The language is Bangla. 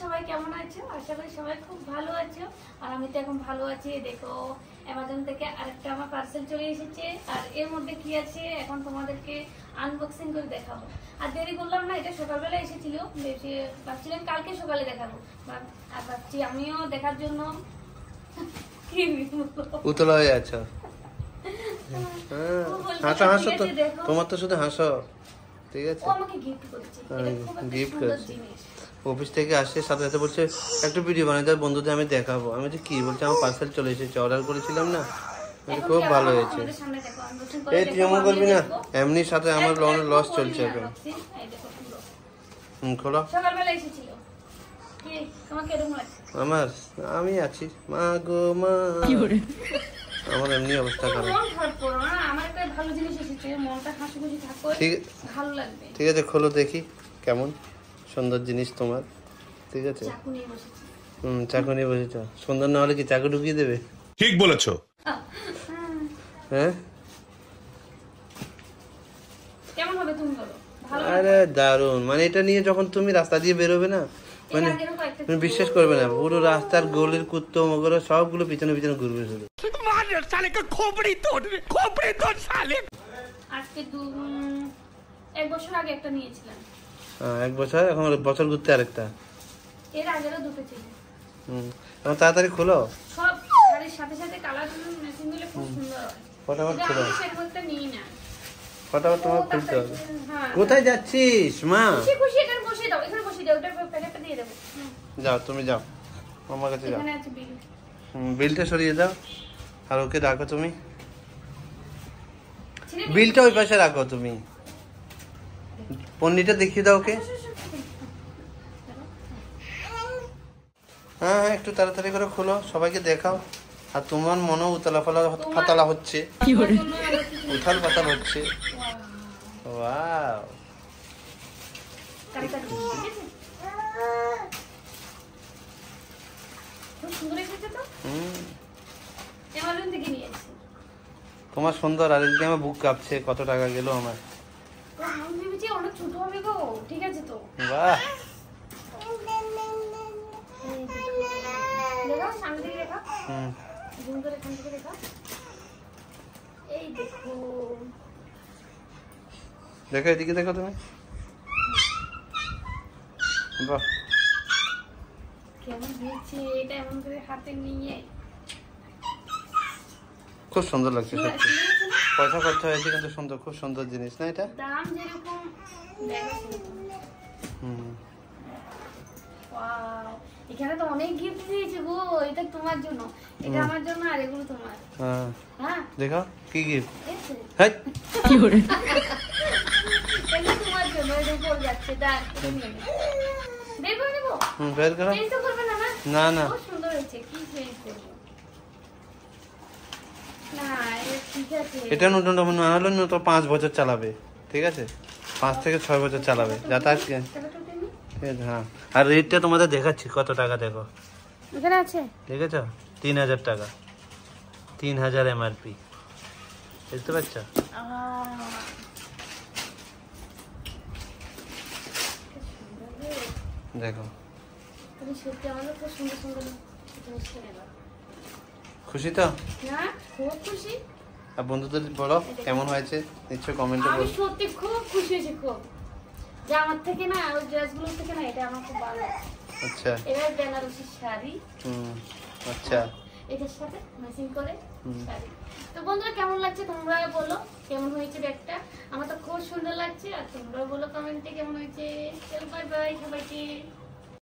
সবাই কেমন আছো? আশা করি সবাই খুব ভালো আছো। আর আমি তো এখন ভালো আছি। দেখো অ্যামাজন থেকে আরেকটা আমার পার্সেল চলে এসেছে। আর এর মধ্যে কি আছে এখন তোমাদেরকে আনবক্সিং করে দেখাবো। আর দেরি করলাম না, এটা সকালবেলা এসেছিল, ভাবছিলাম কালকে সকালে দেখাবো। আর ভাবছি আমিও দেখার জন্য উতলা হয়ে আছো। হাসো হাসো তো, তোমার তো শুধু হাসো। ঠিক আছে, ও আমাকে গিফট করেছে, এটা খুব একটা সুন্দর জিনিস। অফিস থেকে আসছে, সাথে সাথে বলছে একটা ভিডিও বানাই দাও, বন্ধুদের আমি দেখাবো। আমি বলছি কি বলছে, আমার পার্সেল চলে এসেছে, অর্ডার করেছিলাম না। খুব ভালো হয়েছে। এই তুই এমন করবি না, এমনি সাথে আমার লস চলছে এখন। খোলো। সকালবেলা এসেছিল। কি তোমাকে এরকম লাগছে? আমার আমি আছি মা গো মা। আমার এমনি অবস্থা খারাপ। মন খারাপ করো না, আমার একটা ভালো জিনিস এসেছে, মনটা হাসি খুশি থাকো, ভালো লাগবে। ঠিক আছে, খোলো দেখি কেমন সুন্দর জিনিস তোমার। ঠিক আছে, চাকু নিয়ে বসেছি। চাকু নিয়ে বসেছ, সুন্দর না হলে কি চাকু ঢুকিয়ে দেবে? ঠিক বলেছো। হ্যাঁ, কেমন হবে তুমি বলো? ভালো? আরে দারুন, মানে এটা নিয়ে যখন তুমি রাস্তা দিয়ে বেরোবে না, মানে তুমি বিশ্বাস করবে না, পুরো রাস্তার গলির কুত্তো মগর সবগুলো পিছনে পিছনে ঘুরবে শুধু। আজকে এক বছর আগে একটা নিয়েছিলাম। এক বছর, এখন বছর ঘুরতে আরেকটা। এর আগেরও দুটো ছিল। এখন তাড়াতাড়ি খোলো। সব শাড়ির সাথে সাথে কালার ম্যাচিং দিলে খুব সুন্দর হয়। ফটাফট খোলো, সেরকমটা নিই না। ফটাফট তোমার খুলতে হবে। হ্যাঁ, কোথায় যাচ্ছিস মা? খুশি খুশি এখানে বসিয়ে দাও, এখানে বসিয়ে দাও, ওটা প্যাকেটটা দিয়ে দেবো। যাও তুমি যাও, আমার কাছে যাও। এখানে আছে বিল। বিলটা সরিয়ে দাও, আর ওকে রাখো তুমি। বিলটা ওই পাশে রাখো তুমি, পন্নিটা দেখিয়ে দাও ওকে। হ্যাঁ হ্যাঁ, একটু তাড়াতাড়ি করে খোলো, সবাইকে দেখাও। আর তোমার মনও উতলা ফাতালা হচ্ছে, উথাল পাতাল হচ্ছে। ওয়াও, তোমার সুন্দর। আর এদিকে আমার বুক কাঁপছে, কত টাকা গেল আমার। অনেক ছোট হবে গো, ঠিক আছে তো? বাহ, সামনে দিকে দেখা, জুম করে এখান থেকে দেখা। এই দেখো, দেখো এদিকে দেখো তুমি। বাহ, কেমন হয়েছে এটা এমন করে হাতে নিয়ে? খুব সুন্দর লাগছে সত্যি। পয়সা খরচা হয়েছে কিন্তু সুন্দর, খুব সুন্দর জিনিস না এটা? দাম যেরকম এখানে তো অনেক গিফট দিয়েছে গো। এটা তোমার জন্য, এটা আমার জন্য, আর এগুলো তোমার। হ্যাঁ দেখো কি গিফট। হ্যাঁ, কি করে এটা তোমার জন্য। এটা উপর যাচ্ছে, দাঁড় এটা নিয়ে নে। বের করে দেবো? বের করো। চেঞ্জ তো করবে না? না না, খুব সুন্দর হয়েছে, কি চেঞ্জ করব না? ঠিক আছে, এটা নতুন না হলে তো 5 বছর চালাবে। ঠিক আছে, 5 থেকে 6 বছর চালাবে যাতায়াত। হ্যাঁ, আর রেটটা তোমাদের দেখাচ্ছি কত টাকা, দেখো এখানে আছে। ঠিক আছে, 3000 টাকা, 3000 এমআরপি। বুঝতে পারছো? দেখো, তুমি সত্যি আমাদের খুব সুন্দর সুন্দর জিনিস কিনে দাও। খুশি তো? হ্যাঁ, খুব খুশি। আর বন্ধুদের বলো কেমন হয়েছে, নিশ্চয় কমেন্টে বলো। আমি সত্যি খুব খুশি হয়েছি, খুব। যে আমার থেকে না, ওই ড্রেসগুলো থেকে না, এটা আমার খুব ভালো। আচ্ছা, এটা বেনারসি শাড়ি। আচ্ছা, এটার সাথে ম্যাচিং করে শাড়ি। তো বন্ধুরা কেমন লাগছে তোমরা বলো, কেমন হয়েছে ব্যাগটা? আমার তো খুব সুন্দর লাগছে। আর তোমরা বলো কমেন্টে কেমন হয়েছে। চল বাই বাই সবাইকে।